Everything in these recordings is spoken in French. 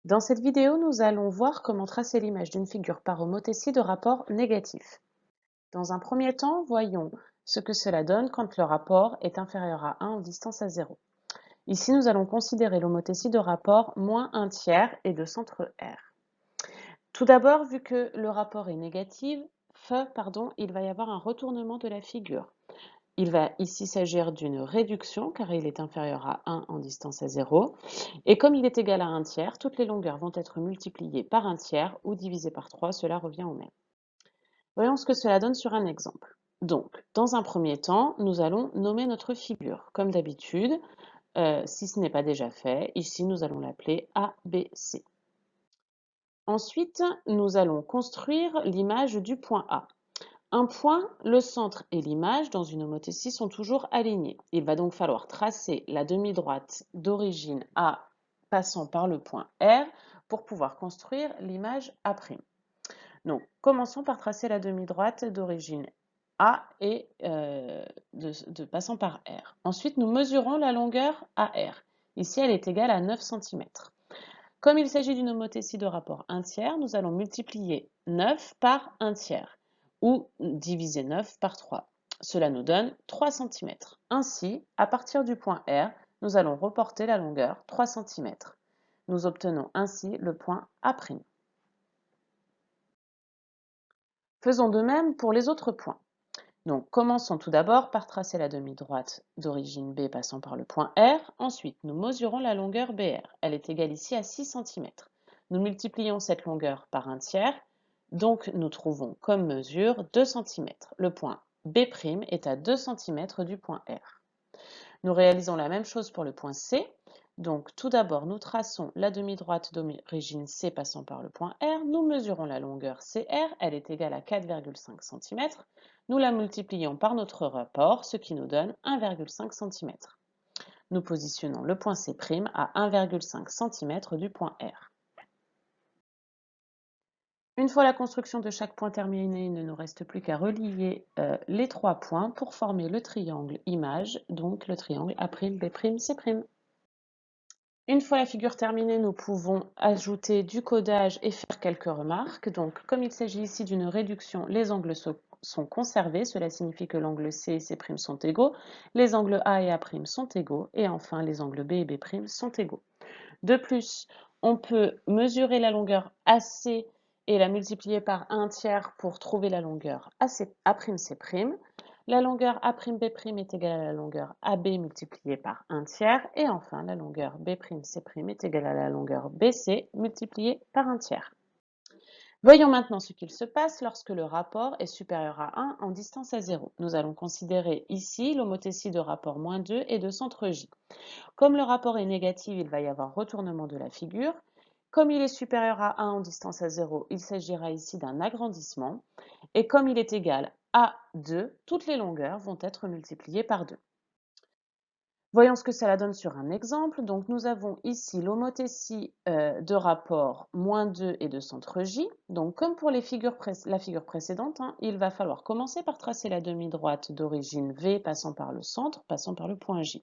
Dans cette vidéo, nous allons voir comment tracer l'image d'une figure par homothétie de rapport négatif. Dans un premier temps, voyons ce que cela donne quand le rapport est inférieur à 1 en distance à 0. Ici, nous allons considérer l'homothétie de rapport moins 1 tiers et de centre R. Tout d'abord, vu que le rapport est négatif, il va y avoir un retournement de la figure. Il va ici s'agir d'une réduction car il est inférieur à 1 en distance à 0. Et comme il est égal à 1 tiers, toutes les longueurs vont être multipliées par 1 tiers ou divisées par 3, cela revient au même. Voyons ce que cela donne sur un exemple. Donc, dans un premier temps, nous allons nommer notre figure. Comme d'habitude, si ce n'est pas déjà fait, ici nous allons l'appeler ABC. Ensuite, nous allons construire l'image du point A. Un point, le centre et l'image dans une homothétie sont toujours alignés. Il va donc falloir tracer la demi-droite d'origine A passant par le point R pour pouvoir construire l'image A'. Donc, commençons par tracer la demi-droite d'origine A et passant par R. Ensuite, nous mesurons la longueur AR. Ici, elle est égale à 9 cm. Comme il s'agit d'une homothétie de rapport 1 tiers, nous allons multiplier 9 par 1 tiers ou diviser 9 par 3. Cela nous donne 3 cm. Ainsi, à partir du point R, nous allons reporter la longueur 3 cm. Nous obtenons ainsi le point A'. Faisons de même pour les autres points. Donc, commençons tout d'abord par tracer la demi-droite d'origine B passant par le point R. Ensuite, nous mesurons la longueur BR. Elle est égale ici à 6 cm. Nous multiplions cette longueur par 1 tiers. Donc, nous trouvons comme mesure 2 cm. Le point B' est à 2 cm du point R. Nous réalisons la même chose pour le point C. Donc, tout d'abord, nous traçons la demi-droite d'origine C passant par le point R. Nous mesurons la longueur CR. Elle est égale à 4,5 cm. Nous la multiplions par notre rapport, ce qui nous donne 1,5 cm. Nous positionnons le point C' à 1,5 cm du point R. Une fois la construction de chaque point terminée, il ne nous reste plus qu'à relier les trois points pour former le triangle image, donc le triangle A'B', C'. Une fois la figure terminée, nous pouvons ajouter du codage et faire quelques remarques. Donc, comme il s'agit ici d'une réduction, les angles sont conservés. Cela signifie que l'angle C et C' sont égaux, les angles A et A' sont égaux, et enfin les angles B et B' sont égaux. De plus, on peut mesurer la longueur AC et la multiplier par 1 tiers pour trouver la longueur A'C'. La longueur A'B' est égale à la longueur AB multipliée par 1 tiers. Et enfin, la longueur B'C' est égale à la longueur BC multipliée par 1 tiers. Voyons maintenant ce qu'il se passe lorsque le rapport est supérieur à 1 en distance à 0. Nous allons considérer ici l'homothétie de rapport moins 2 et de centre J. Comme le rapport est négatif, il va y avoir retournement de la figure. Comme il est supérieur à 1 en distance à 0, il s'agira ici d'un agrandissement. Et comme il est égal à 2, toutes les longueurs vont être multipliées par 2. Voyons ce que cela donne sur un exemple. Donc, nous avons ici l'homothétie de rapport moins 2 et de centre J. Donc, comme pour la figure précédente, il va falloir commencer par tracer la demi-droite d'origine V passant par le centre, passant par le point J.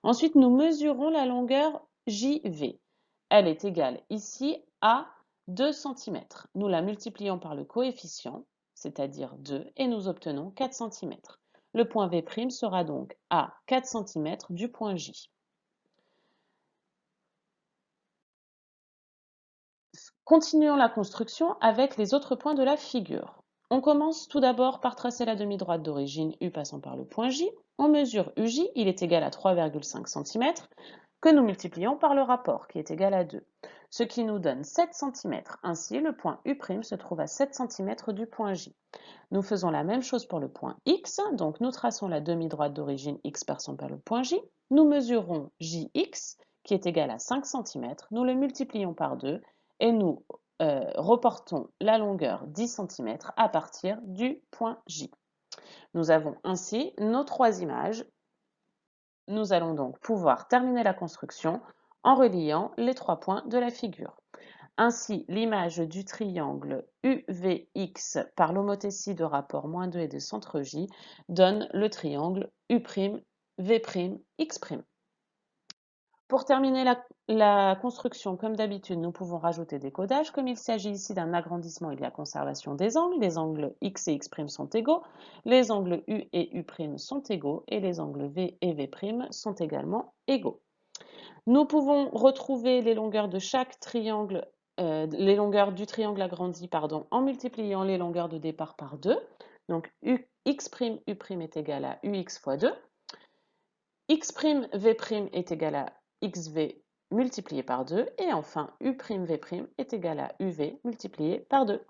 Ensuite, nous mesurons la longueur JV. Elle est égale ici à 2 cm. Nous la multiplions par le coefficient, c'est-à-dire 2, et nous obtenons 4 cm. Le point V' sera donc à 4 cm du point J. Continuons la construction avec les autres points de la figure. On commence tout d'abord par tracer la demi-droite d'origine U passant par le point J. On mesure UJ, il est égal à 3,5 cm, que nous multiplions par le rapport, qui est égal à 2, ce qui nous donne 7 cm. Ainsi, le point U' se trouve à 7 cm du point J. Nous faisons la même chose pour le point X, donc nous traçons la demi-droite d'origine X passant par le point J. Nous mesurons JX, qui est égal à 5 cm. Nous le multiplions par 2 et nous reportons la longueur 10 cm à partir du point J. Nous avons ainsi nos trois images. Nous allons donc pouvoir terminer la construction en reliant les trois points de la figure. Ainsi, l'image du triangle UVX par l'homothétie de rapport moins 2 et de centre J donne le triangle U'V', X'. Pour terminer la construction, comme d'habitude, nous pouvons rajouter des codages. Comme il s'agit ici d'un agrandissement et de la conservation des angles, les angles x et x' sont égaux, les angles u et u' sont égaux et les angles v et v' sont également égaux. Nous pouv't retrouver les longueurs de chaque triangle, les longueurs du triangle agrandi, pardon, en multipliant les longueurs de départ par 2. Donc x', u' est égal à ux fois 2. X', V' est égal à XV multiplié par 2. Et enfin, U', V' est égal à UV multiplié par 2.